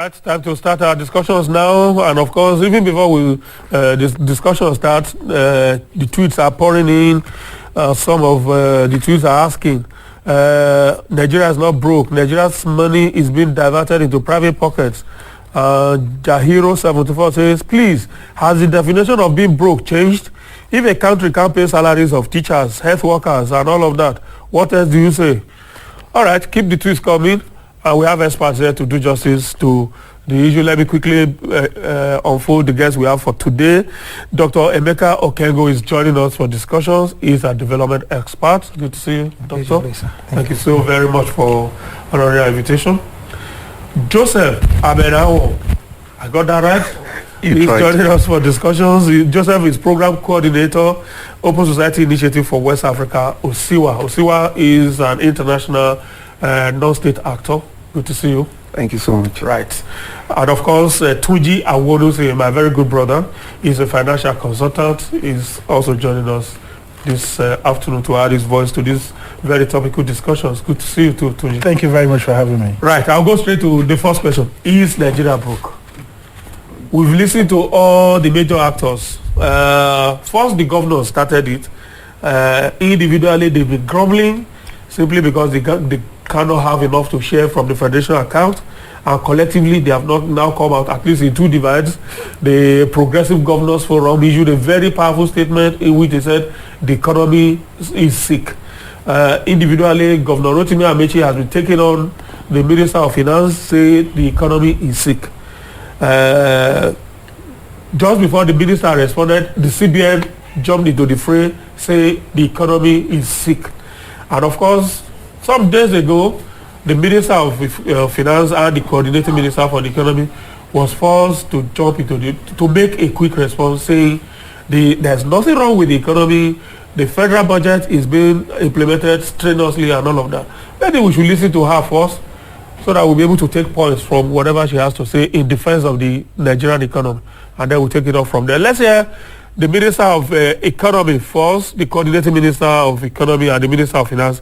It's time to start our discussions now, and of course, even before this discussion starts, the tweets are pouring in. Some of the tweets are asking, Nigeria is not broke. Nigeria's money is being diverted into private pockets. Jahiro74 says, please, has the definition of being broke changed? If a country can't pay salaries of teachers, health workers, and all of that, what else do you say? All right, keep the tweets coming. We have experts here to do justice to the issue. Let me quickly unfold the guests we have for today. Dr. Emeka Okengwu is joining us for discussions. He's a development expert. Good to see you, Doctor. Thank you so very much for honoring our invitation. Joseph Abenawo, I got that right? He's joining us for discussions. Joseph is program coordinator, Open Society Initiative for West Africa, OSIWA. OSIWA is an international non-state actor. Good to see you. Thank you so much. Right. And of course, Tuji Awonusi, my very good brother, is a financial consultant. He's also joining us this afternoon to add his voice to these very topical discussions. Good to see you too, Tuji. Thank you very much for having me. Right. I'll go straight to the first question. Is Nigeria broke? We've listened to all the major actors. First, the governor started it. Individually, they've been grumbling simply because they cannot have enough to share from the federation account, and collectively they have not now come out, at least in two divides. The Progressive Governors Forum issued a very powerful statement in which they said the economy is sick. Individually, Governor Rotimi Amechi has been taking on the Minister of Finance, say the economy is sick. Just before the minister responded, the CBN jumped into the fray, say the economy is sick. And of course, some days ago, the Minister of Finance and the Coordinating Minister for the Economy was forced to jump into to make a quick response, saying there's nothing wrong with the economy. The federal budget is being implemented strenuously and all of that. Maybe we should listen to her first, so that we'll be able to take points from whatever she has to say in defense of the Nigerian economy, and then we'll take it off from there. Let's hear the Minister of Economy first, the Coordinating Minister of Economy and the Minister of Finance,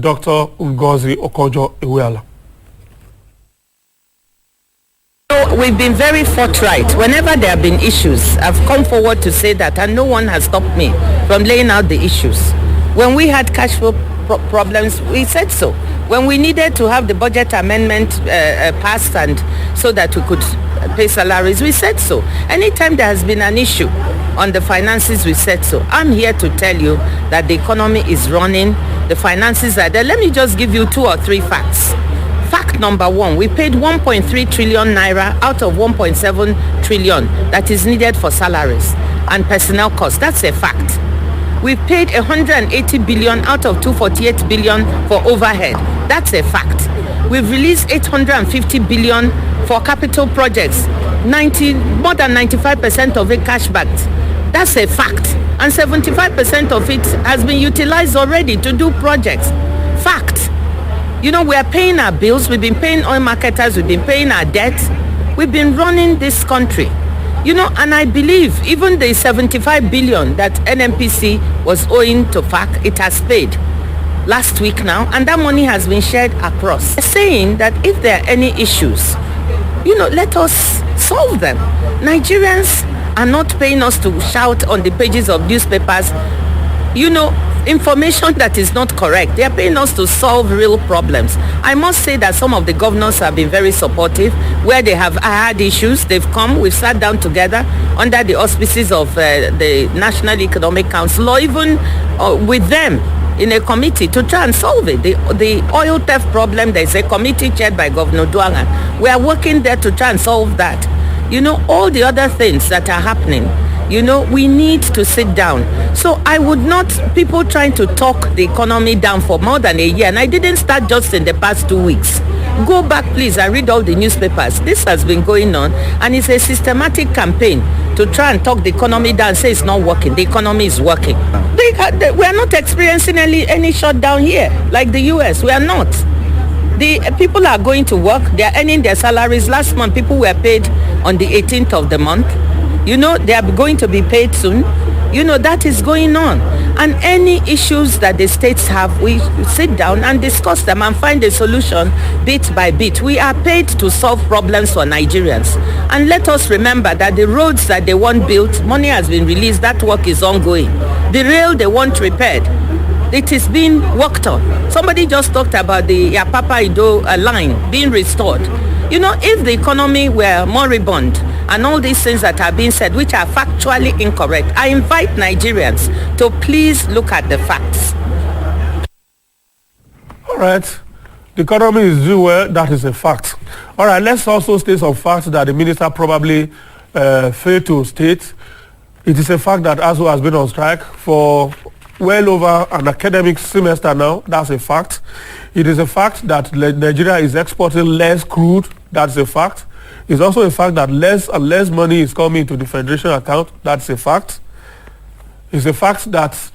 Dr. Ngozi Okonjo-Iweala. We've been very forthright. Whenever there have been issues, I've come forward to say that, and no one has stopped me from laying out the issues. When we had cash flow problems, we said so. When we needed to have the budget amendment passed and so that we could pay salaries, we said so. Anytime there has been an issue on the finances, we said so. I'm here to tell you that the economy is running, the finances are there. Let me just give you 2 or 3 facts. Fact number 1, we paid 1.3 trillion naira out of 1.7 trillion that is needed for salaries and personnel costs. That's a fact. We paid 180 billion out of 248 billion for overhead. That's a fact. We've released 850 billion for capital projects, more than 95% of it cash backed. That's a fact. And 75% of it has been utilized already to do projects. Fact. You know, we are paying our bills, we've been paying oil marketers, we've been paying our debt, we've been running this country. You know, and I believe even the 75 billion that NNPC was owing to FAC, it has paid last week now, and that money has been shared across. They're saying that if there are any issues, you know, let us solve them. Nigerians are not paying us to shout on the pages of newspapers, you know, information that is not correct. They are paying us to solve real problems. I must say that some of the governors have been very supportive. Where they have had issues, they've come, we've sat down together under the auspices of the National Economic Council, or even with them in a committee to try and solve it. The oil theft problem, there's a committee chaired by Governor Duangan. We are working there to try and solve that. You know, all the other things that are happening, you know, we need to sit down. So I would not, people trying to talk the economy down for more than a year, and I didn't start just in the past 2 weeks. Go back, please, and read all the newspapers. This has been going on, and it's a systematic campaign to try and talk the economy down, say it's not working. The economy is working. We are not experiencing any shutdown here, like the US. We are not. The people are going to work. They are earning their salaries. Last month, people were paid on the 18th of the month. You know, they are going to be paid soon. That is going on. And any issues that the states have, we sit down and discuss them and find a solution bit by bit. We are paid to solve problems for Nigerians. And let us remember that the roads that they want built, money has been released, that work is ongoing. The rail they want repaired, it is being worked on. Somebody just talked about the Yapapa Ido line being restored. If the economy were moribund and all these things that are being said, which are factually incorrect, I invite Nigerians to please look at the facts. All right. The economy is doing well. That is a fact. All right. Let's also state some facts that the minister probably failed to state. It is a fact that ASU has been on strike for well over an academic semester now. That's a fact. It is a fact that Nigeria is exporting less crude. That's a fact. It's also a fact that less and less money is coming to the federation account. That's a fact. It's a fact that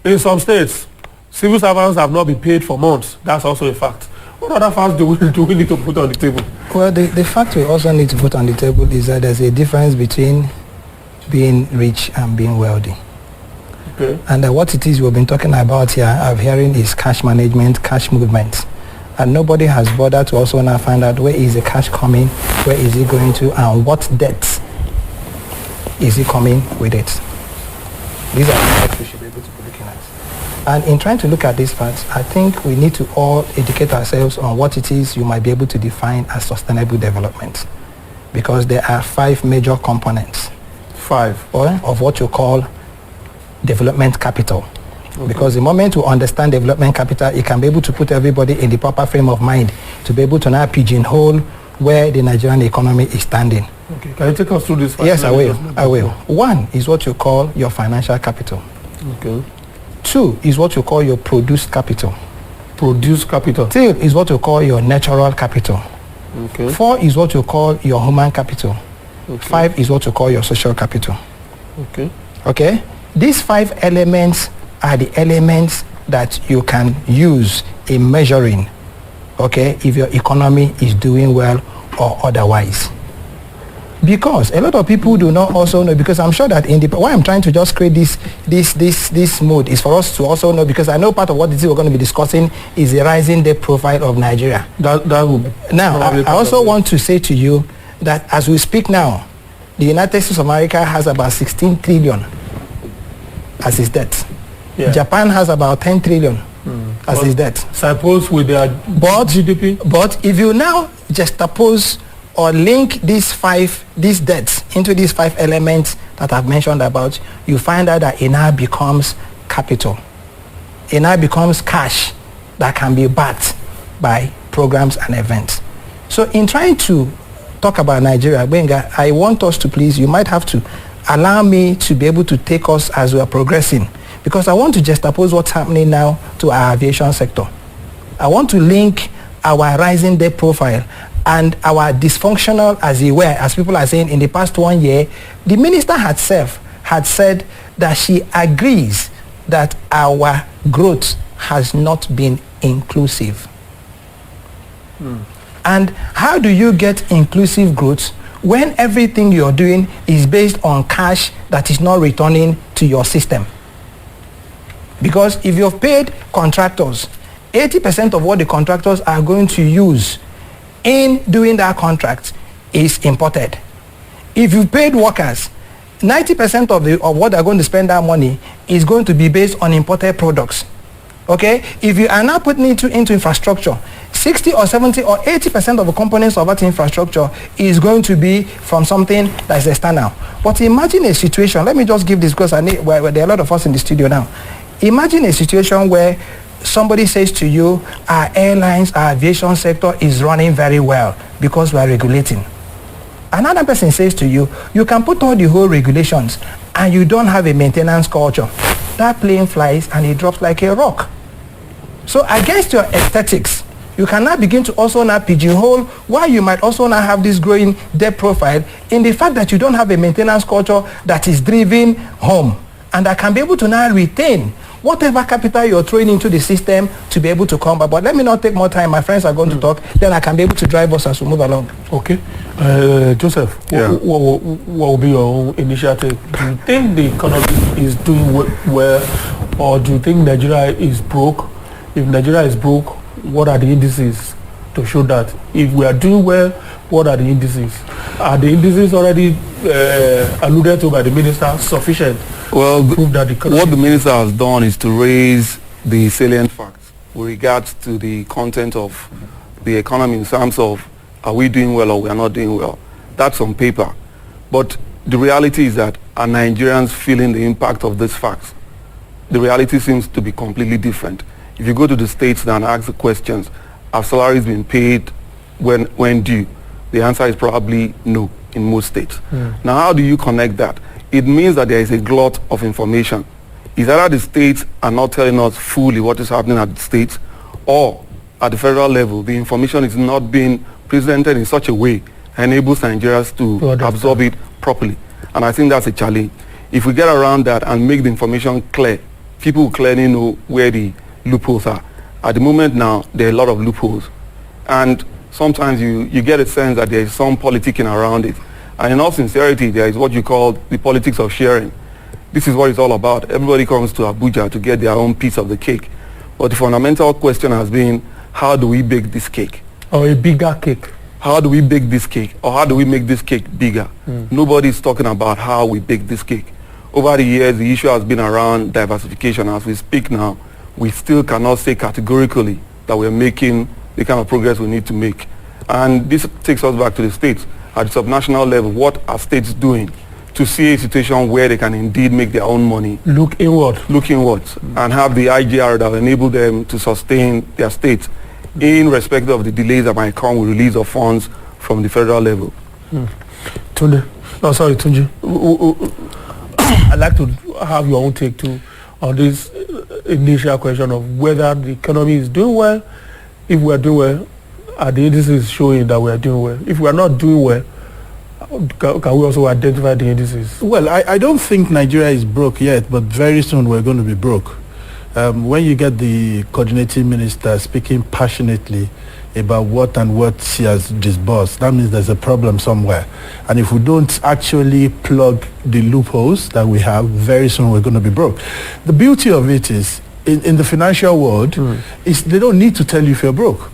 in some states, civil servants have not been paid for months. That's also a fact. What other facts do we need to put on the table? Well, the fact we also need to put on the table is that there's a difference between being rich and being wealthy. Okay. And what it is we've been talking about here, I'm hearing, is cash management, cash movement. And nobody has bothered to also now find out where is the cash coming, where is it going to, and what debts is it coming with it. These are the facts we should be able to be looking at. And in trying to look at these facts, I think we need to all educate ourselves on what it is you might be able to define as sustainable development. Because there are 5 major components. 5. Of what you call development capital. Okay. Because the moment you understand development capital, it can be able to put everybody in the proper frame of mind to be able to now pigeonhole where the Nigerian economy is standing. Okay. Can you take us through this? Yes, I will. 1 is what you call your financial capital. Okay. 2 is what you call your produced capital. Produced capital. 3 is what you call your natural capital. Okay. 4 is what you call your human capital. Okay. 5 is what you call your social capital. Okay. Okay? These 5 elements are the elements that you can use in measuring, okay, if your economy is doing well or otherwise. Because a lot of people do not also know, because I'm sure that why I'm trying to just create this mode is for us to also know, because I know part of what we're going to be discussing is the rising debt profile of Nigeria. That will be. Now, I also want to say to you that as we speak now, the United States of America has about 16 trillion as its debt. Yeah. Japan has about 10 trillion as its debt. Suppose with their GDP. But if you now juxtapose or link these debts into these 5 elements that I've mentioned about, you find out that it now becomes capital. It now becomes cash that can be backed by programs and events. So in trying to talk about Nigeria, Benga, I want us to please, you might have to allow me to be able to take us as we are progressing, because I want to juxtapose what's happening now to our aviation sector. I want to link our rising debt profile and our dysfunctional, as it were, as people are saying, in the past 1 year. The minister herself had said that she agrees that our growth has not been inclusive. And how do you get inclusive growth when everything you're doing is based on cash that is not returning to your system? Because if you've paid contractors, 80% of what the contractors are going to use in doing that contract is imported. If you've paid workers, 90% of what they're going to spend that money is going to be based on imported products. Okay? If you are now putting it into infrastructure, 60 or 70 or 80% of the components of that infrastructure is going to be from something that is external. But imagine a situation, let me just give this because where there are a lot of us in the studio now. Imagine a situation where somebody says to you, our airlines, our aviation sector is running very well because we are regulating. Another person says to you, you can put all the whole regulations and you don't have a maintenance culture. That plane flies and it drops like a rock. So against your aesthetics, you can now begin to also now pigeonhole why you might also now have this growing debt profile in the fact that you don't have a maintenance culture that is driven home and that can be able to now retain whatever capital you're throwing into the system to be able to come back. But let me not take more time. My friends are going to talk. Then I can be able to drive us as we move along. Okay. Joseph, Yeah. what will be your own initiative? Do you think the economy is doing well, or do you think Nigeria is broke? If Nigeria is broke, what are the indices to show that? If we are doing well, what are the indices? Are the indices already alluded to by the minister sufficient Well, to prove that the economy? what the minister has done is to raise the salient facts with regards to the content of the economy in terms of are we doing well or we are not doing well. That's on paper. But the reality is that are Nigerians feeling the impact of these facts? The reality seems to be completely different. If you go to the states and ask the questions, have salaries been paid when due? The answer is probably no in most states. Now, how do you connect that? It means that there is a glut of information. Is either the states are not telling us fully what is happening at the states, or at the federal level, the information is not being presented in such a way that enables Nigerians to absorb it properly. And I think that's a challenge. If we get around that and make the information clear, people will clearly know where the loopholes are. At the moment now, there are a lot of loopholes. And sometimes you get a sense that there is some politicking around it. And in all sincerity, there is what you call the politics of sharing. This is what it's all about. Everybody comes to Abuja to get their own piece of the cake. But the fundamental question has been, how do we bake this cake? Or a bigger cake? How do we bake this cake? Or how do we make this cake bigger? Nobody's talking about how we bake this cake. Over the years, the issue has been around diversification. As we speak now, we still cannot say categorically that we're making the kind of progress we need to make. And this takes us back to the states. At the subnational level, what are states doing to see a situation where they can indeed make their own money? Look inward. Look inwards and have the IGR that will enable them to sustain their states in respect of the delays that might come with release of funds from the federal level. Tunde. Oh, sorry, Tunji. I'd like to have your own take too on this initial question of whether the economy is doing well. If we are doing well, are the indices showing that we are doing well? If we are not doing well, can we also identify the indices? Well, I don't think Nigeria is broke yet, but very soon we're going to be broke. When you get the coordinating minister speaking passionately about what she has disbursed, that means there's a problem somewhere. And if we don't actually plug the loopholes that we have, very soon we're going to be broke. The beauty of it is, in the financial world, is they don't need to tell you if you're broke.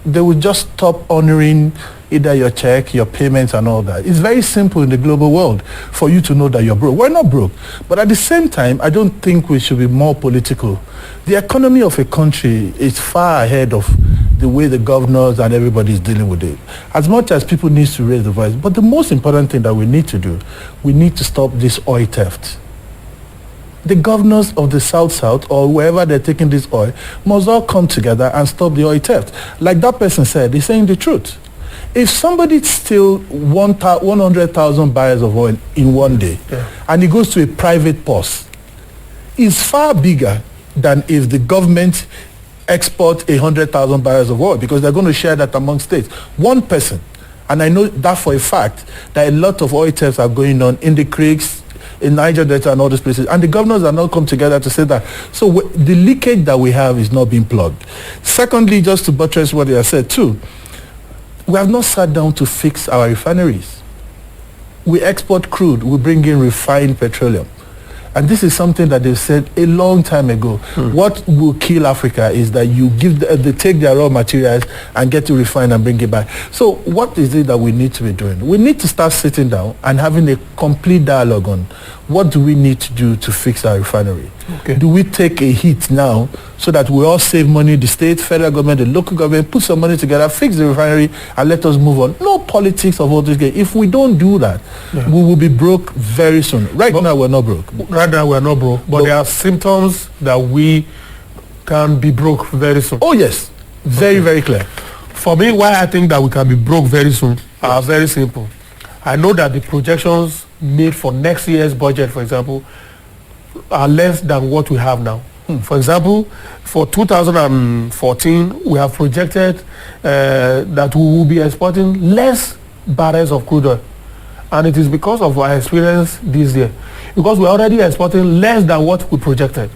They will just stop honoring either your check, your payments and all that. It's very simple in the global world for you to know that you're broke. We're not broke. But at the same time, I don't think we should be more political. The economy of a country is far ahead of the way the governors and everybody is dealing with it. As much as people need to raise the voice, but the most important thing that we need to do, we need to stop this oil theft. The governors of the South or wherever they're taking this oil must all come together and stop the oil theft. Like that person said, he's saying the truth. If somebody steals 100,000 barrels of oil in one day and it goes to a private purse, it's far bigger than if the government exports 100,000 barrels of oil, because they're going to share that among states. One person, and I know that for a fact, that a lot of oil thefts are going on in the creeks, in Niger Delta and all these places, and the governors are not come together to say that. So the leakage that we have is not being plugged. Secondly, just to buttress what they have said too, we have not sat down to fix our refineries. We export crude, we bring in refined petroleum. And this is something that they've said a long time ago. What will kill Africa is that you give they take their raw materials and get to refine and bring it back. So what is it that we need to be doing? We need to start sitting down and having a complete dialogue on what do we need to do to fix our refinery. Okay. Do we take a hit now so that we all save money, the state, federal government, the local government, put some money together, fix the refinery, and let us move on? No politics of all this game. If we don't do that, we will be broke very soon. Right now, we're not broke. Right now, we're not broke, but there are symptoms that we can be broke very soon. Oh, yes. Very, very clear. For me, why I think that we can be broke very soon are very simple. I know that the projections made for next year's budget, for example, are less than what we have now. For example, for 2014, we have projected that we will be exporting less barrels of crude oil. And it is because of our experience this year. Because we're already exporting less than what we projected.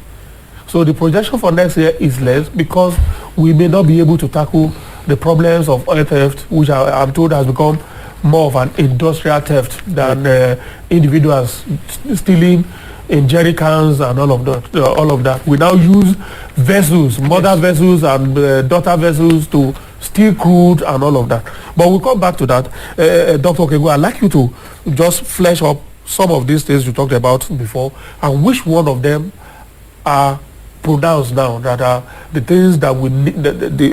So the projection for next year is less because we may not be able to tackle the problems of oil theft, which I'm told has become more of an industrial theft than individuals stealing in jerry cans and all of that. We now use vessels, mother vessels and daughter vessels to steal crude and all of that. But we'll come back to that. Dr. Okengwu, I'd like you to just flesh up some of these things you talked about before, and which one of them are pronounced now that are the things that we need,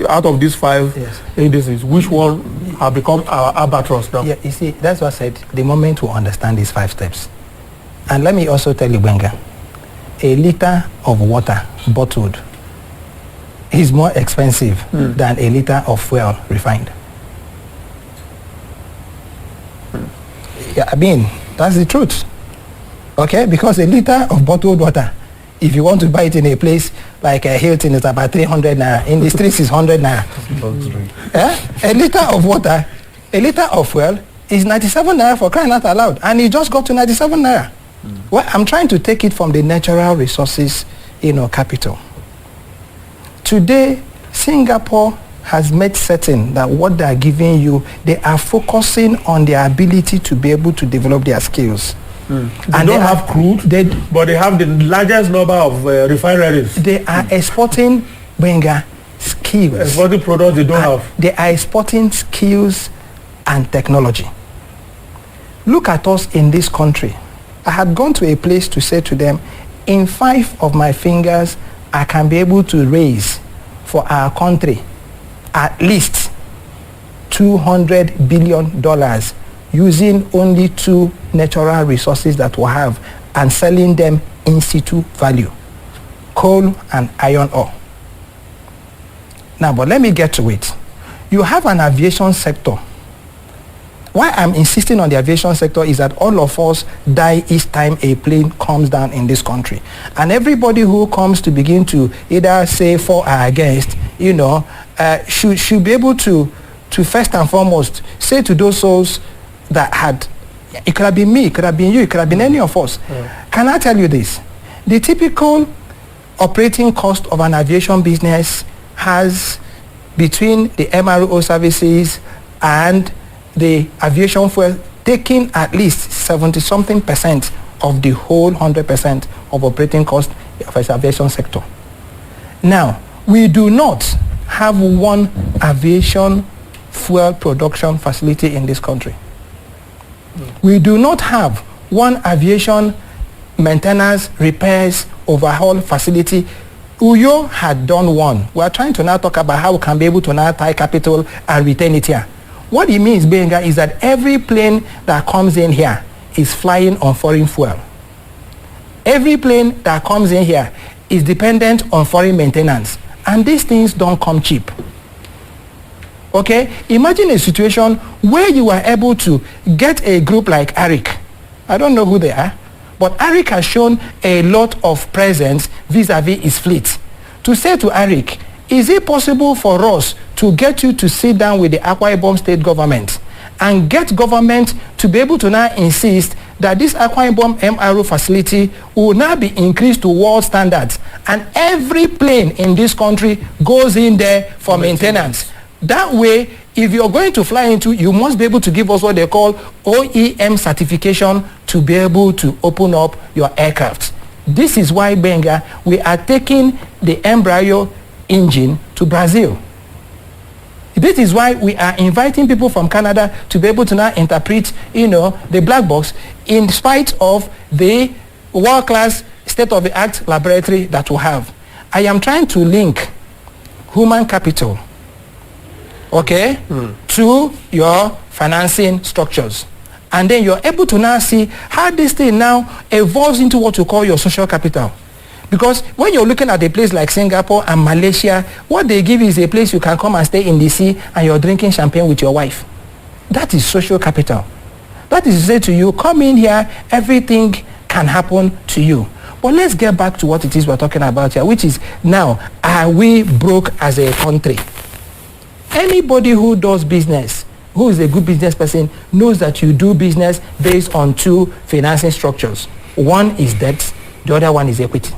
out of these 5 indices, which one have become our albatross now? Yeah, you see, that's what I said. The moment we understand these 5 steps. And let me also tell you, Benga, a liter of water bottled is more expensive than a liter of fuel refined. Yeah, I mean, that's the truth. Okay, because a liter of bottled water, if you want to buy it in a place like a Hilton, it's about 300 naira. In the streets, it's 100 naira. A liter of water, a liter of fuel is 97 naira, for crying out loud. And it just got to 97 naira. Well, I'm trying to take it from the natural resources, capital. Today, Singapore has made certain that what they are giving you, they are focusing on their ability to be able to develop their skills. They don't have crude, but they have the largest number of refineries. They are exporting skills. Exporting products they don't have. They are exporting skills and technology. Look at us in this country. I had gone to a place to say to them, in 5 of my fingers, I can be able to raise for our country at least $200 billion using only 2 natural resources that we have and selling them in situ value, coal and iron ore. Now, but let me get to it. You have an aviation sector. Why I'm insisting on the aviation sector is that all of us die each time a plane comes down in this country. And everybody who comes to begin to either say for or against, should be able to first and foremost say to those souls that had, it could have been me, it could have been you, it could have been any of us. Can I tell you this? The typical operating cost of an aviation business has, between the MRO services and the aviation fuel, taking at least 70-something% of the whole 100% of operating cost of the aviation sector. Now, we do not have one aviation fuel production facility in this country. We do not have one aviation maintenance, repairs, overhaul facility. Uyo had done one. We are trying to now talk about how we can be able to now tie capital and retain it here. What it means, Benga, is that every plane that comes in here is flying on foreign fuel. Every plane that comes in here is dependent on foreign maintenance. And these things don't come cheap. Okay? Imagine a situation where you are able to get a group like ARIC. I don't know who they are, but ARIC has shown a lot of presence vis-a-vis its fleet. To say to ARIC, is it possible for us to get you to sit down with the Akwa Ibom state government and get government to be able to now insist that this Akwa Ibom MRO facility will now be increased to world standards, and every plane in this country goes in there for maintenance. That way, if you're going to fly into, you must be able to give us what they call OEM certification to be able to open up your aircraft. This is why, Benga, we are taking the embryo engine to Brazil. This is why we are inviting people from Canada to be able to now interpret, the black box, in spite of the world-class state-of-the-art laboratory that we have. I am trying to link human capital, to your financing structures. And then you're able to now see how this thing now evolves into what you call your social capital. Because when you're looking at a place like Singapore and Malaysia, what they give is a place you can come and stay in the sea and you're drinking champagne with your wife. That is social capital. That is to say to you, come in here, everything can happen to you. But let's get back to what it is we're talking about here, which is now, are we broke as a country? Anybody who does business, who is a good business person, knows that you do business based on 2 financing structures. One is debt, the other one is equity.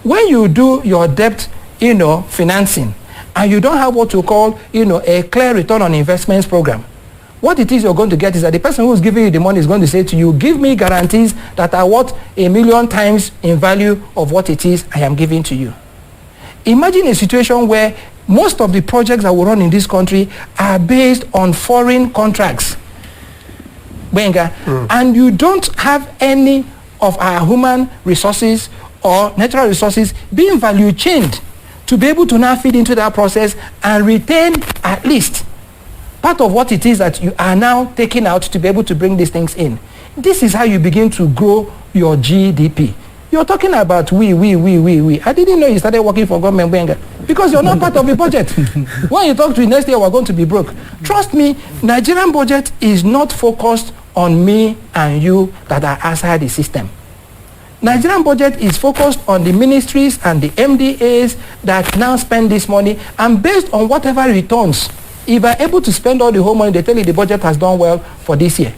when you do your debt, financing, and you don't have what you call, a clear return on investments program, what it is you're going to get is that the person who's giving you the money is going to say to you, give me guarantees that are worth 1 million times in value of what it is I am giving to you. Imagine a situation where most of the projects that we run in this country are based on foreign contracts. Benga, and you don't have any of our human resources or natural resources being value chained to be able to now feed into that process and retain at least part of what it is that you are now taking out to be able to bring these things in. This is how you begin to grow your GDP. You're talking about we. I didn't know you started working for government, Benga, because you're not part of the budget. When you talk to me next year, we're going to be broke. Trust me, Nigerian budget is not focused on me and you that are outside the system. Nigerian budget is focused on the ministries and the MDAs that now spend this money, and based on whatever returns, if you're able to spend all the whole money, they tell you the budget has done well for this year.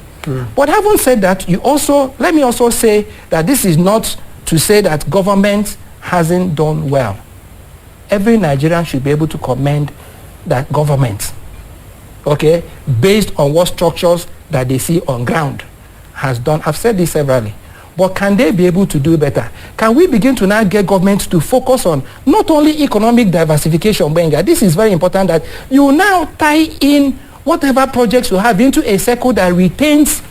But having said that, let me also say that this is not to say that government hasn't done well. Every Nigerian should be able to commend that government, okay, based on what structures that they see on ground has done. I've said this severally. But can they be able to do better? Can we begin to now get government to focus on not only economic diversification, Benga? This is very important, that you now tie in whatever projects you have into a circle that retains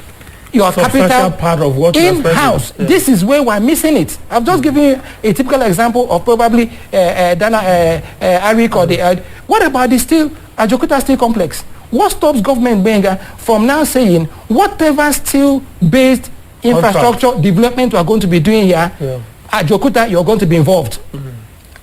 your capital part of what in-house. Yeah. This is where we're missing it. I've just given you a typical example of probably Arik or the... what about the Ajokuta Steel Complex? What stops government, Benga, from now saying whatever steel-based infrastructure development we are going to be doing here, at Ajokuta, you're going to be involved.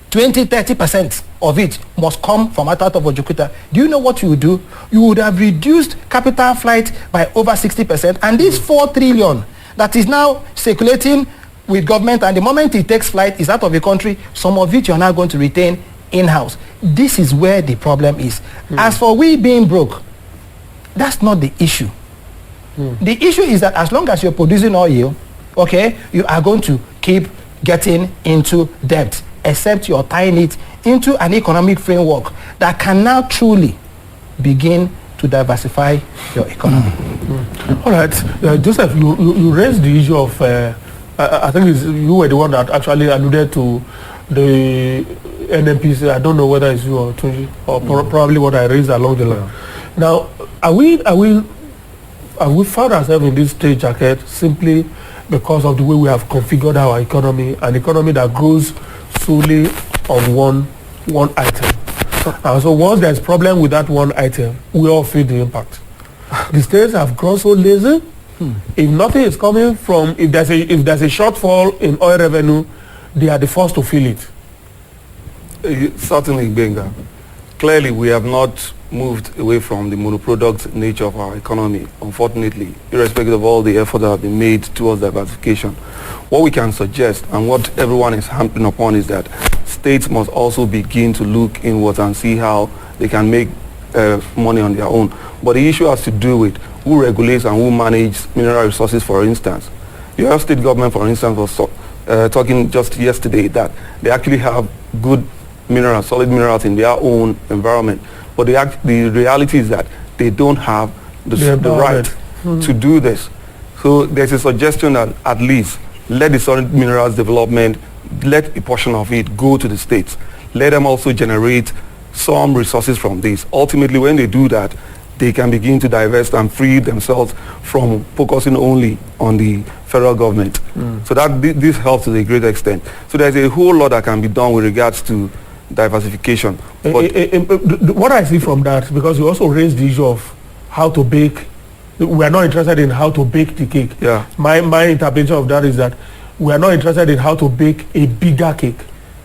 20-30% of it must come from out of Ajokuta. Do you know what you would do? You would have reduced capital flight by over 60%, and this 4 trillion that is now circulating with government, and the moment it takes flight is out of the country, some of it you're now going to retain in-house. This is where the problem is. As for we being broke, that's not the issue. The issue is that as long as you're producing oil, okay, you are going to keep getting into debt, except you're tying it into an economic framework that can now truly begin to diversify your economy. All right, Joseph, you raised the issue of, I think you were the one that actually alluded to the NNPC. I don't know whether it's you or Tunji, or probably what I raised along the line. Now, have we found ourselves in this stage, jacket, simply because of the way we have configured our economy, an economy that grows solely on one item? And so once there's problem with that one item, we all feel the impact. The states have grown so lazy. If nothing is coming from, if there's a shortfall in oil revenue, they are the first to feel it. Certainly, Benga. Clearly, we have not moved away from the monoproduct nature of our economy, unfortunately, irrespective of all the effort that have been made towards diversification. What we can suggest, and what everyone is hampering upon, is that states must also begin to look inwards and see how they can make money on their own. But the issue has to do with who regulates and who manages mineral resources, for instance. Your state government, for instance, was talking just yesterday that they actually have good minerals, solid minerals in their own environment. But the reality is that they don't have the right to do this. So there's a suggestion that at least let the solid minerals development, let a portion of it go to the states. Let them also generate some resources from this. Ultimately, when they do that, they can begin to divest and free themselves from focusing only on the federal government. So that this helps to a great extent. So there's a whole lot that can be done with regards to diversification. But what I see from that, because you also raised the issue of how to bake, we are not interested in how to bake the cake. Yeah. My interpretation of that is that we are not interested in how to bake a bigger cake.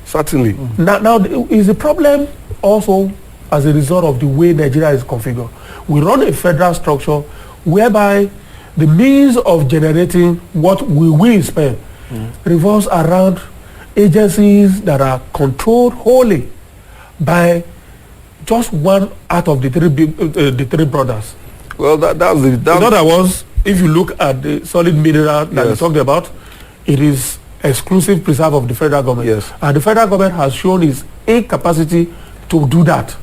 Certainly. Now is the problem also as a result of the way Nigeria is configured? We run a federal structure whereby the means of generating what we will spend revolves around agencies that are controlled wholly by just one out of the three brothers. Well, that's in other words, if you look at the solid mineral that we talked about, it is exclusive preserve of the federal government. Yes. And the federal government has shown its incapacity to do that.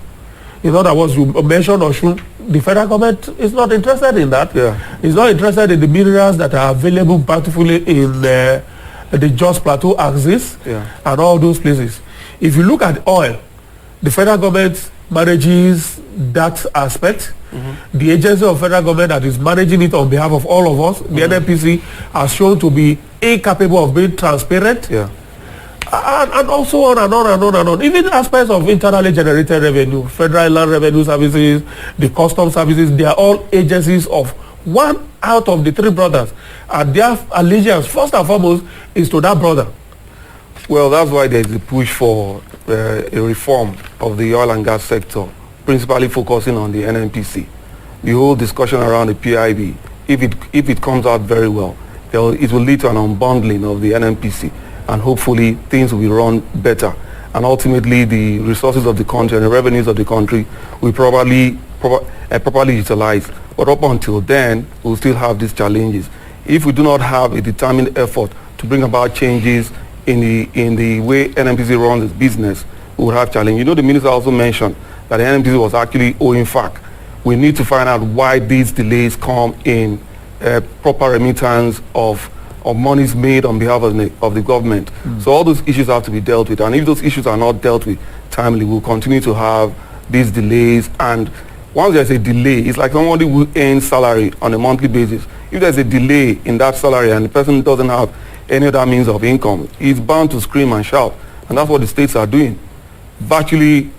In other words, you mentioned Osun, the federal government is not interested in that. Yeah. It's not interested in the minerals that are available particularly in the Jos Plateau axis and all those places. If you look at oil, the federal government manages that aspect. The agency of federal government that is managing it on behalf of all of us, the NNPC, has shown to be incapable of being transparent. And also on and on and on and on. Even aspects of internally generated revenue, federal land revenue services, the custom services, they are all agencies of one out of the three brothers. And their allegiance, first and foremost, is to that brother. Well, that's why there's a push for a reform of the oil and gas sector, principally focusing on the NNPC. The whole discussion around the PIB, if it comes out very well, it will lead to an unbundling of the NNPC, and hopefully things will be run better. And ultimately, the resources of the country and the revenues of the country will properly utilized. But up until then, we'll still have these challenges. If we do not have a determined effort to bring about changes in the way NNPC runs its business, we will have challenges. You know, the minister also mentioned that the NNPC was actually owing FAC. We need to find out why these delays come in proper remittance of monies made on behalf of the government. So all those issues have to be dealt with. And if those issues are not dealt with timely, we'll continue to have these delays. And once there's a delay, it's like somebody who earns salary on a monthly basis. If there's a delay in that salary and the person doesn't have any other means of income, he's bound to scream and shout. And that's what the states are doing. Virtually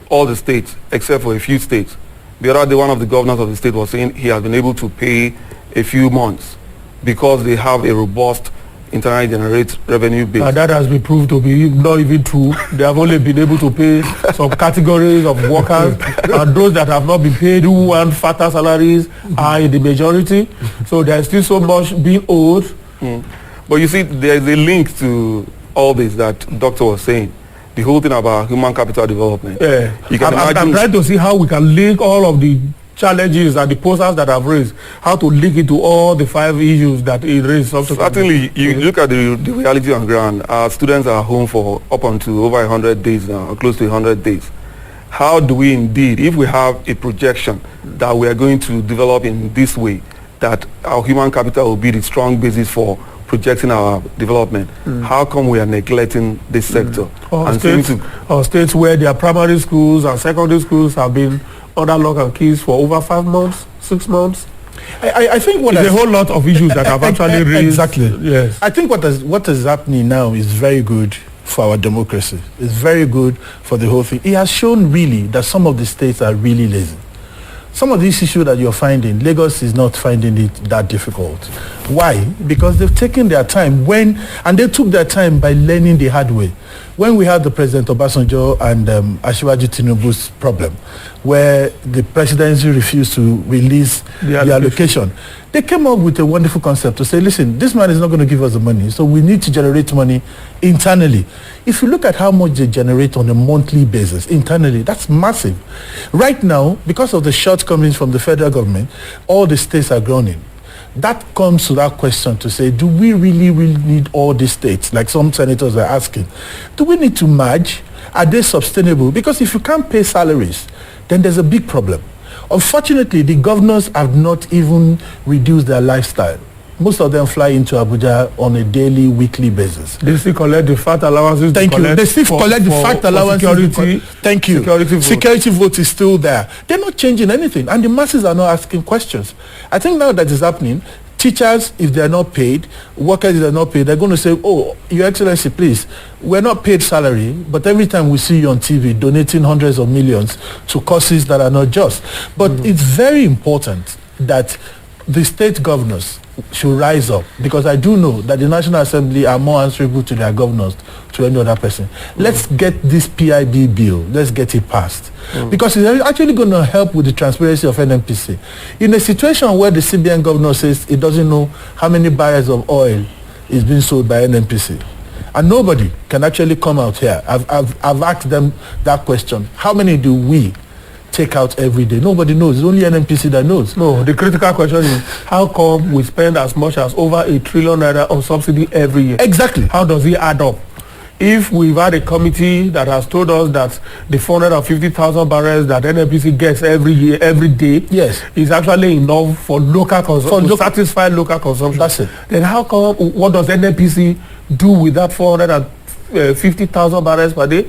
all the states, except for a few states. The other day, one of the governors of the state was saying he has been able to pay a few months because they have a robust internally generated revenue base. That has been proved to be not even true. They have only been able to pay some categories of workers, and those that have not been paid, who want fatter salaries, are in the majority. So there's still so much being owed. But you see, there's a link to all this that Doctor was saying. The whole thing about human capital development. You can imagine. I'm trying to see how we can link all of the challenges and the posters that I've raised, how to link it to all the 5 issues that it raised. Certainly, you look at the reality on ground. Our students are home for up until over 100 days now, or close to 100 days. How do we indeed, if we have a projection that we are going to develop in this way, that our human capital will be the strong basis for projecting our development, how come we are neglecting this sector? Or states where their primary schools and secondary schools have been under lock and keys for over 5 months, 6 months. I think there's a whole lot of issues that have actually raised. Exactly. Yes. I think what is happening now is very good for our democracy. It's very good for the whole thing. It has shown really that some of the states are really lazy. Some of these issues that you're finding, Lagos is not finding it that difficult. Why? Because they've taken their time and they took their time by learning the hard way. When we had the President Obasanjo and Asiwaju Tinubu's problem, where the presidency refused to release the allocation, they came up with a wonderful concept to say, listen, this man is not going to give us the money, so we need to generate money internally. If you look at how much they generate on a monthly basis internally, that's massive. Right now, because of the shortcomings from the federal government, all the states are groaning. That comes to that question to say, do we really need all these states, like some senators are asking? Do we need to merge? Are they sustainable? Because if you can't pay salaries, then there's a big problem. Unfortunately, the governors have not even reduced their lifestyle. Most of them fly into Abuja on a daily, weekly basis. They still collect the fat allowances. Thank you. They still collect the fat allowances. Security. Thank you. Security vote is still there. They're not changing anything, and the masses are not asking questions. I think now that is happening. Teachers, if they're not paid, workers, if they're not paid, they're going to say, oh, Your Excellency, please, we're not paid salary, but every time we see you on TV donating hundreds of millions to causes that are not just. But it's very important that the state governors should rise up, because I do know that the National Assembly are more answerable to their governors to any other person. Let's get this PIB bill, let's get it passed. Because it's actually going to help with the transparency of NNPC. In a situation where the CBN governor says it doesn't know how many barrels of oil is being sold by NNPC, and nobody can actually come out here. I've asked them that question. How many do we take out every day? Nobody knows. It's only NNPC that knows. No, the critical question is, how come we spend as much as over 1 trillion naira on subsidy every year? Exactly. How does it add up? If we've had a committee that has told us that the 450,000 barrels that NNPC gets every year, every day, Yes. is actually enough for local consumption, to satisfy local consumption. That's it. Then how come, what does NNPC do with that 450,000 barrels per day?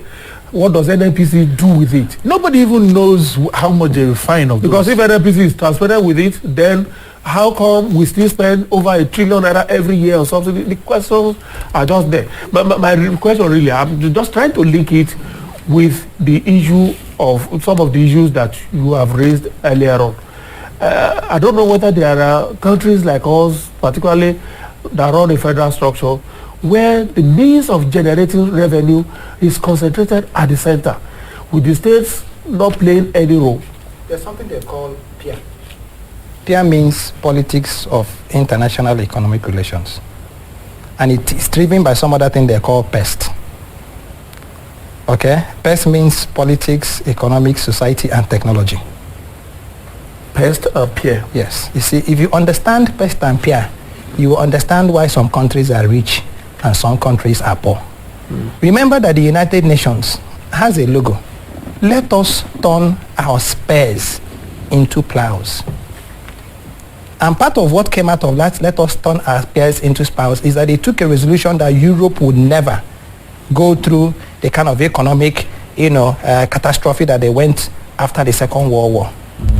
What does NNPC do with it? Nobody even knows how much they refine of Because those. if NNPC is transparent with it, then how come we still spend over 1 trillion naira every year on subsidy? The questions are just there. But my question really, I'm just trying to link it with the issue of some of the issues that you have raised earlier on. I don't know whether there are countries like us, particularly that run a federal structure, where the means of generating revenue is concentrated at the center, with the states not playing any role. There's something they call PIA. PIA means Politics of International Economic Relations. And it is driven by some other thing they call PEST. Okay? PEST means Politics, Economics, Society, and Technology. PEST and PIA. Yes. You see, if you understand PEST and PIA, you will understand why some countries are rich and some countries are poor. Remember that the United Nations has a logo. Let us turn our spears into plows. And part of what came out of that, let us turn our spears into plows, is that they took a resolution that Europe would never go through the kind of economic, catastrophe that they went after the Second World War.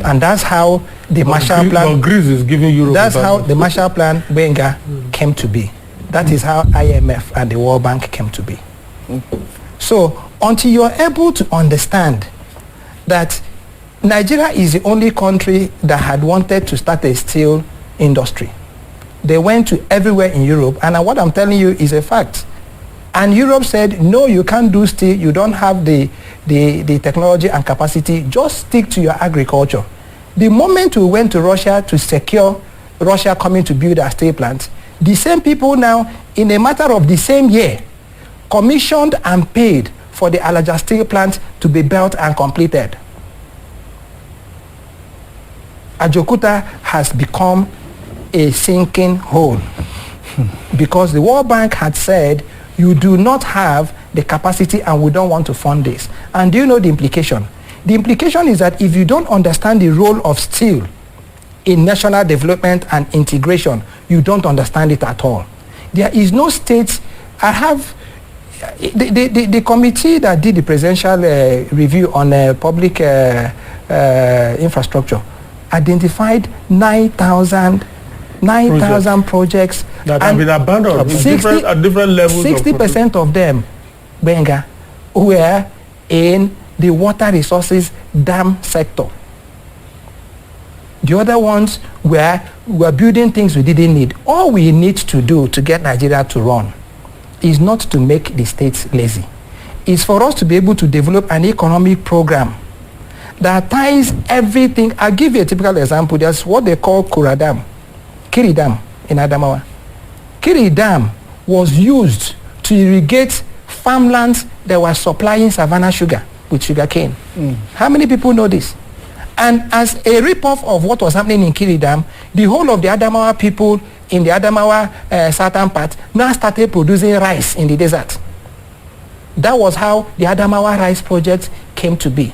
And that's how the Marshall Plan. But Greece is giving Europe. That's how the Marshall Plan, Benga, came to be. That is how IMF and the World Bank came to be. So until you're able to understand that Nigeria is the only country that had wanted to start a steel industry, they went to everywhere in Europe, and what I'm telling you is a fact. And Europe said, no, you can't do steel, you don't have the technology and capacity, just stick to your agriculture. The moment we went to Russia to secure Russia coming to build our steel plants, the same people now, in a matter of the same year, commissioned and paid for the Alaja steel plant to be built and completed. Ajokuta has become a sinking hole because the World Bank had said, you do not have the capacity and we don't want to fund this. And do you know the implication? The implication is that if you don't understand the role of steel in national development and integration, you don't understand it at all. There is no state. I have the committee that did the presidential review on public infrastructure identified 9,000 projects that have been abandoned at different levels. 60% of them, Benga, were in the water resources dam sector. The other ones were building things we didn't need. All we need to do to get Nigeria to run is not to make the states lazy. It's for us to be able to develop an economic program that ties everything. I'll give you a typical example. There's what they call Kiri Dam in Adamawa. Kiri Dam was used to irrigate farmlands that were supplying Savannah sugar with sugar cane. How many people know this? And as a rip-off of what was happening in Kiri Dam, the whole of the Adamawa people in the Adamawa southern part now started producing rice in the desert. That was how the Adamawa Rice Project came to be.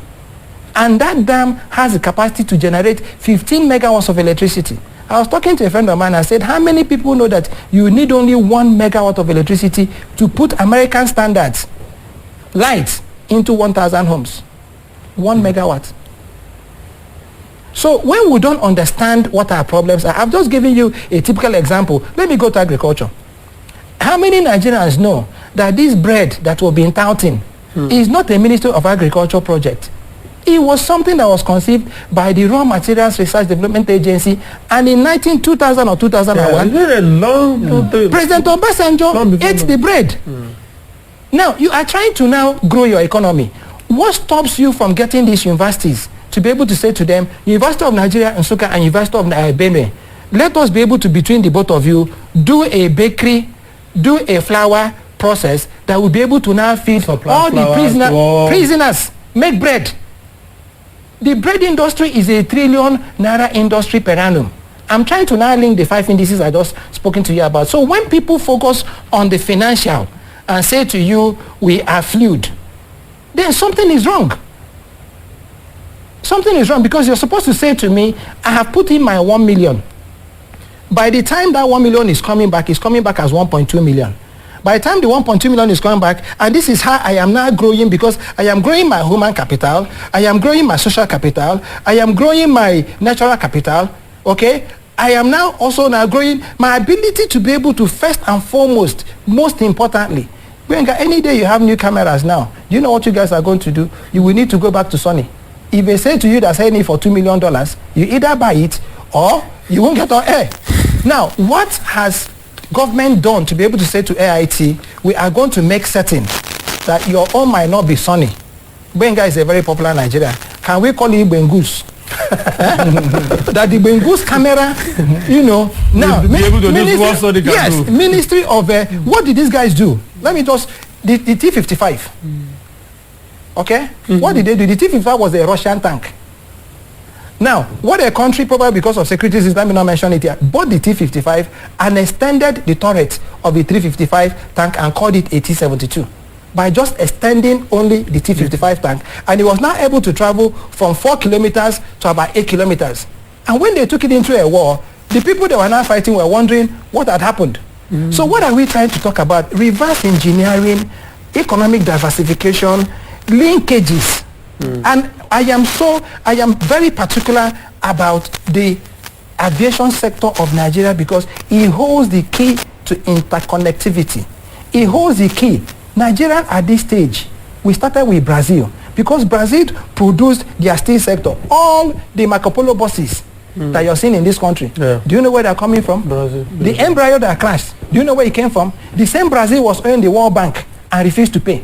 And that dam has the capacity to generate 15 megawatts of electricity. I was talking to a friend of mine and I said, how many people know that you need only 1 megawatt of electricity to put American standards lights into 1,000 homes? 1 megawatt. So when we don't understand what our problems are, I've just given you a typical example. Let me go to agriculture. How many Nigerians know that this bread that will be in Tautin is not a Ministry of Agriculture project? It was something that was conceived by the Raw Materials Research Development Agency, and in 2000 or 2001, President Obasanjo ate the bread. Now, you are trying to now grow your economy. What stops you from getting these universities to be able to say to them, University of Nigeria, Nsukka, and University of Benue, let us be able to, between the both of you, do a bakery, do a flour process that will be able to now feed all the prisoners, make bread. The bread industry is a 1 trillion naira industry per annum. I'm trying to now link the 5 indices I just spoken to you about. So when people focus on the financial and say to you, we are fluid, then something is wrong. Something is wrong, because you're supposed to say to me, I have put in my 1 million. By the time that 1 million is coming back, it's coming back as 1.2 million. By the time the 1.2 million is coming back, and this is how I am now growing, because I am growing my human capital, I am growing my social capital, I am growing my natural capital, okay? I am now also now growing my ability to be able to, first and foremost, most importantly, any day you have new cameras now, do you know what you guys are going to do? You will need to go back to Sony. If they say to you they're selling it for $2 million, you either buy it or you won't get on air. Now, what has government done to be able to say to AIT, we are going to make certain that your own might not be Sony? Benga is a very popular Nigerian. Can we call it Bengus? That the Bengus camera, you know, now be able to do what Sony can yes, do. Ministry of what did these guys do? Let me just the T-55. Okay, what did they do? The T-55 was a Russian tank. Now, what a country, probably because of security reasons, let me not mention it here, bought the T-55 and extended the turret of the T-55 tank and called it a T-72 by just extending only the T-55 tank, and it was now able to travel from 4 kilometers to about 8 kilometers. And when they took it into a war, the people that were now fighting were wondering what had happened. So what are we trying to talk about? Reverse engineering, economic diversification, linkages. And I am very particular about the aviation sector of Nigeria, because it holds the key to interconnectivity. It holds the key. Nigeria at this stage, we started with Brazil, because Brazil produced their steel sector. All the Marco Polo buses that you're seeing in this country, do you know where they're coming from? Brazil. The embryo that crashed, do you know where it came from? The same Brazil was owing the World Bank and refused to pay.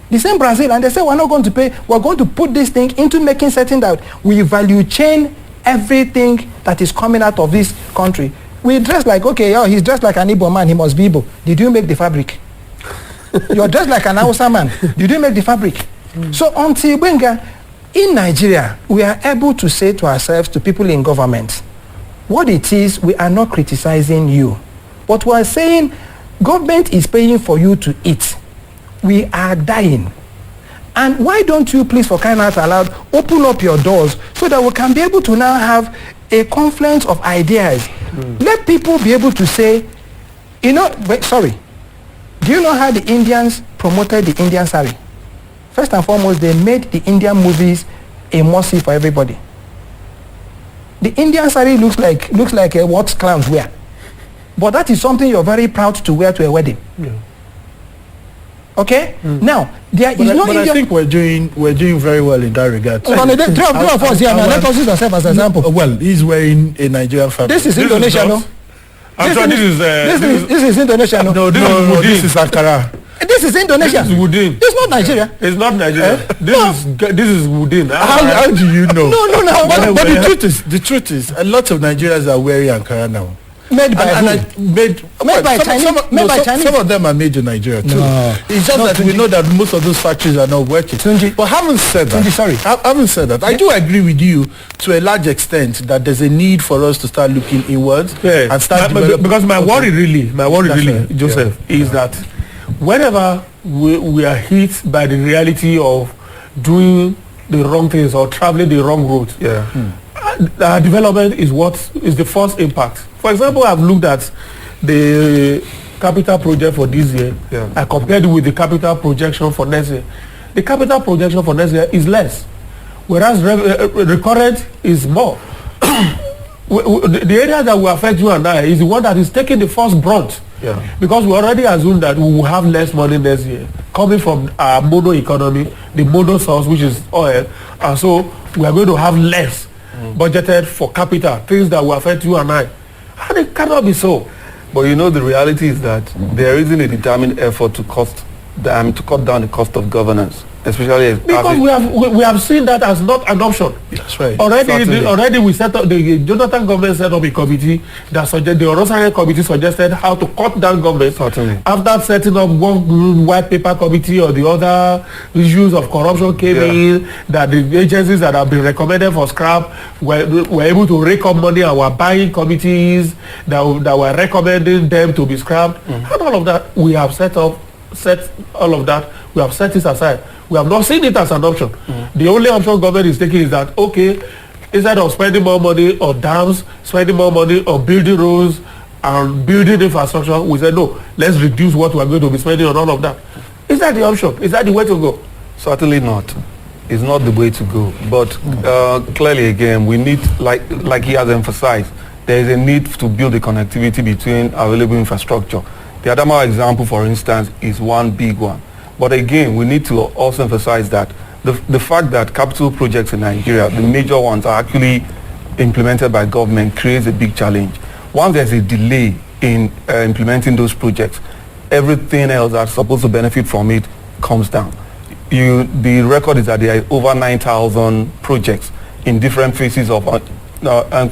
The same Brazil, and they say we're not going to pay, we're going to put this thing into making certain that we value chain everything that is coming out of this country. We dress like, okay, he's dressed like an Igbo man, he must be Igbo. Did you make the fabric? You're dressed like an Hausa man. Did you make the fabric? So until Benga, in Nigeria, we are able to say to ourselves, to people in government, what it is, we are not criticizing you, but we are saying government is paying for you to eat. We are dying. And why don't you please, for crying out aloud, open up your doors so that we can be able to now have a confluence of ideas. Let people be able to say, you know, do you know how the Indians promoted the Indian sari? First and foremost, they made the Indian movies a must-see for everybody. The Indian sari looks like what clowns wear. But that is something you're very proud to wear to a wedding. Yeah. Okay? Now, there is no But I think we're doing very well in that regard. Three of us here now. Let us use ourselves as an example. Well, he's wearing a Nigerian fabric. This is Indonesia, no? This is Indonesia, no? No, this is Ankara. This is Indonesia. This is Wudin. It's not Nigeria. It's not Nigeria. This is Wudin. How do you know? No. But the truth is, a lot of Nigerians are wearing Ankara now. Made by who? Made by Chinese. Some of them are made in Nigeria too. No. It's just that we know that most of those factories are not working. But having said that, I do agree with you to a large extent that there's a need for us to start looking inwards and start developing. Because my worry really, Joseph, is that whenever we are hit by the reality of doing the wrong things or traveling the wrong route, development is what is the first impact. For example, I've looked at the capital project for this year. I compared it with the capital projection for next year. The capital projection for next year is less, whereas recurrent is more. The area that will affect you and I is the one that is taking the first brunt. Because we already assume that we will have less money next year coming from our mono economy, the mono source, which is oil, and so we are going to have less budgeted for capital, things that will affect you and I. And it cannot be so. But you know, the reality is that there isn't a determined effort to cut down the cost of governance. especially because we have seen that as not an option. That's right. Already we set up, the Jonathan government set up a committee that suggested, the Orosanye committee suggested how to cut down government. Certainly. After setting up one white paper committee or the other issues of corruption came in, that the agencies that have been recommended for scrap were able to rake up money and were buying committees that were recommending them to be scrapped. And all of that, we have set all of that, we have set it aside. We have not seen it as an option. The only option government is taking is that, okay, instead of spending more money on dams, spending more money on building roads and building infrastructure, we said, no, let's reduce what we are going to be spending on all of that. Is that the option? Is that the way to go? Certainly not. It's not the way to go. But clearly, again, we need, like he has emphasized, there is a need to build the connectivity between available infrastructure. The Adamawa example, for instance, is one big one. But again, we need to also emphasize that the fact that capital projects in Nigeria, the major ones, are actually implemented by government creates a big challenge. Once there's a delay in implementing those projects, everything else that's supposed to benefit from it comes down. The record is that there are over 9,000 projects in different phases of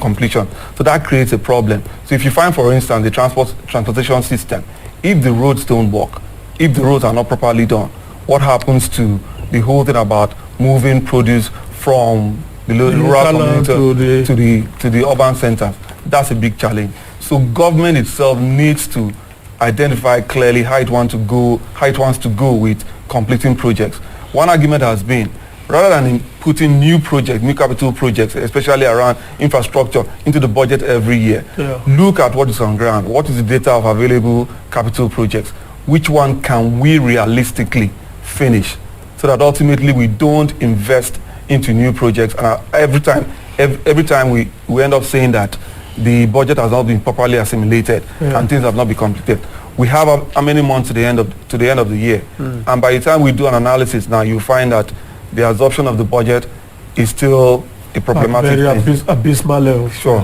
completion. So that creates a problem. So if you find, for instance, the transportation system, if the roads don't work, if the roads are not properly done, what happens to the whole thing about moving produce from the rural community to the urban centers? That's a big challenge. So government itself needs to identify clearly how it wants to go with completing projects. One argument has been, rather than putting new capital projects, especially around infrastructure, into the budget every year, look at what is on ground. What is the data of available capital projects? Which one can we realistically finish, so that ultimately we don't invest into new projects, and every time we end up saying that the budget has not been properly assimilated and things have not been completed. We have how many months to the end of the year, and by the time we do an analysis now, you find that the absorption of the budget is still a problematic very abysmal level. Sure.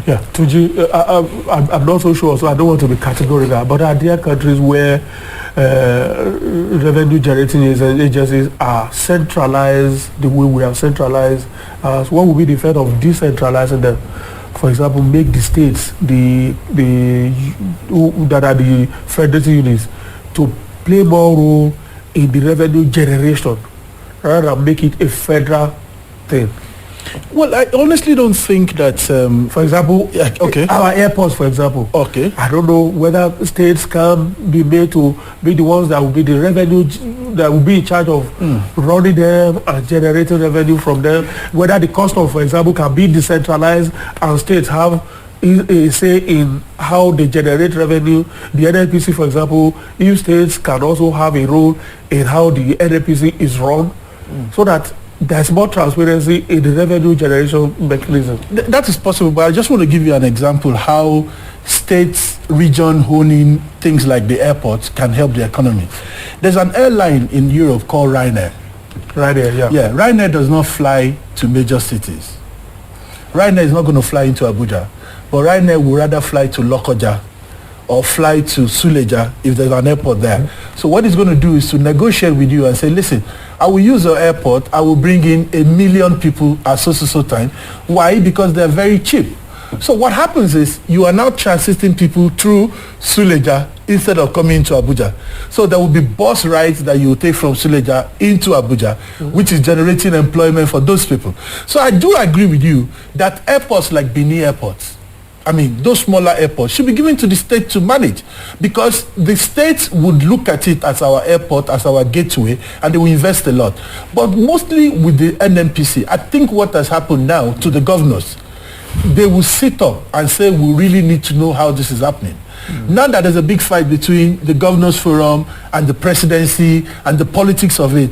Yeah, Tuji, I'm not so sure, so I don't want to be categorical, but are there countries where revenue generating agencies are centralized the way we are centralized? So what would be the effect of decentralizing them? For example, make the states that are the federative units to play more role in the revenue generation rather than make it a federal thing. Well, I honestly don't think that, for example, our airports, for example. Okay. I don't know whether states can be made to be the ones that will be the revenue, that will be in charge of running them and generating revenue from them. Whether the cost of, for example, can be decentralized and states have a say in how they generate revenue. The NNPC, for example, if states can also have a role in how the NNPC is run, so that there's more transparency in the revenue generation mechanism. That is possible, but I just want to give you an example how states, region owning things like the airports can help the economy. There's an airline in Europe called Ryanair. Ryanair, yeah. Yeah, Ryanair does not fly to major cities. Ryanair is not going to fly into Abuja, but Ryanair will rather fly to Lokoja or fly to Suleja if there's an airport there. So what it's going to do is to negotiate with you and say, listen, I will use your airport, I will bring in 1 million people at so time. Why? Because they're very cheap. So what happens is you are now transiting people through Suleja instead of coming into Abuja. So there will be bus rides that you will take from Suleja into Abuja, which is generating employment for those people. So I do agree with you that airports like Benin airports, I mean, those smaller airports should be given to the state to manage, because the state would look at it as our airport, as our gateway, and they will invest a lot. But mostly with the NNPC, I think what has happened now to the governors, they will sit up and say, we really need to know how this is happening. Now that there's a big fight between the governors forum and the presidency and the politics of it,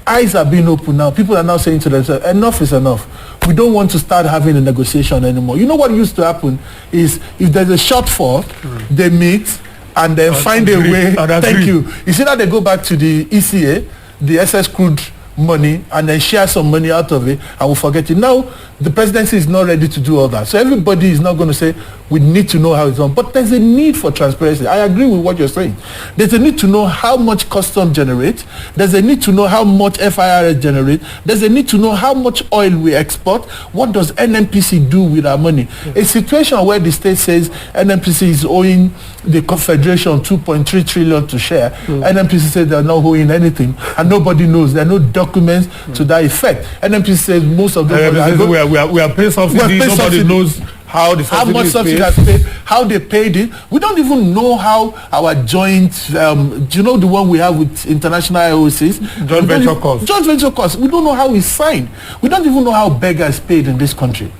eyes are being opened now. People are now saying to themselves, enough is enough. We don't want to start having a negotiation anymore. You know what used to happen is if there's a shortfall, they meet and then find a way. Thank you. You see that they go back to the ECA, the excess crude money and then share some money out of it and we'll forget it. Now, the presidency is not ready to do all that. So everybody is not going to say, we need to know how it's done. But there's a need for transparency. I agree with what you're saying. There's a need to know how much custom generates. There's a need to know how much FIRS generate. There's a need to know how much oil we export. What does NNPC do with our money? A situation where the state says NNPC is owing the Confederation 2.3 trillion to share. NNPC says they're not owing anything and nobody knows. There are no documents to that effect. NNPC says most of them we are paying subsidy. Nobody knows how the subsidy much is subsidy paid. has paid, how they paid it. We don't even know how our joint, do you know the one we have with international IOCs? Joint venture costs. Joint venture costs. We don't know how it's signed. We don't even know how beggar is paid in this country.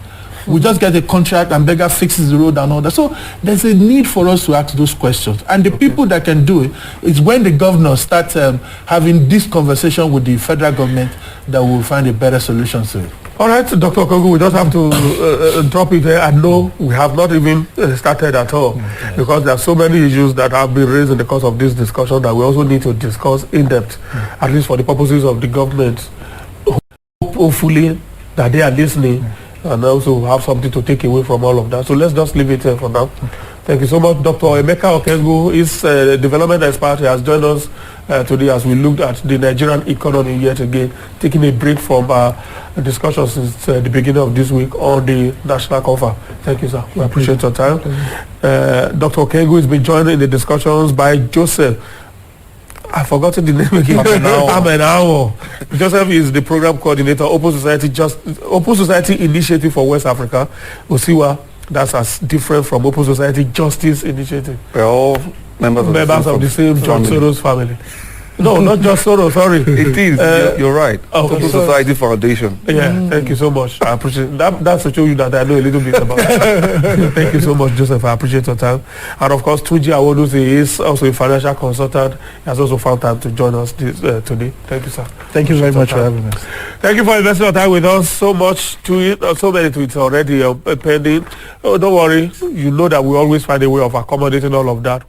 We just get a contract and beggar fixes the road and all that. So there's a need for us to ask those questions. And the people that can do it is when the governor starts having this conversation with the federal government that we'll find a better solution to it. All right, Dr. Okengwu, we just have to drop it there. I know we have not even started at all because there are so many issues that have been raised in the course of this discussion that we also need to discuss in depth, at least for the purposes of the government. Hopefully that they are listening and also have something to take away from all of that. So let's just leave it here for now. Thank you so much. Dr. Emeka Okengwu is a development expert. He has joined us today as we looked at the Nigerian economy yet again, taking a break from discussions since the beginning of this week on the national cover. Thank you, sir. We appreciate your time. Dr. Okengwu has been joined in the discussions by Joseph. I've forgotten the name again. Amenawo. Joseph is the program coordinator, Open Society Initiative for West Africa, OSIWA. That's as different from Open Society Justice Initiative. We're all members of the same George Soros family. No, not just Soros, sorry. It is. You're right. Okay. Open Society Foundation. Yeah, thank you so much. I appreciate that. That's to show you that I know a little bit about it. Thank you so much, Joseph. I appreciate your time. And of course, Tunji Awodusi is also a financial consultant. He has also found time to join us today. Thank you, sir. Thank you very much for having us. Thank you for investing your time with us. So much tweet, so many tweets already pending. Oh, don't worry. You know that we always find a way of accommodating all of that.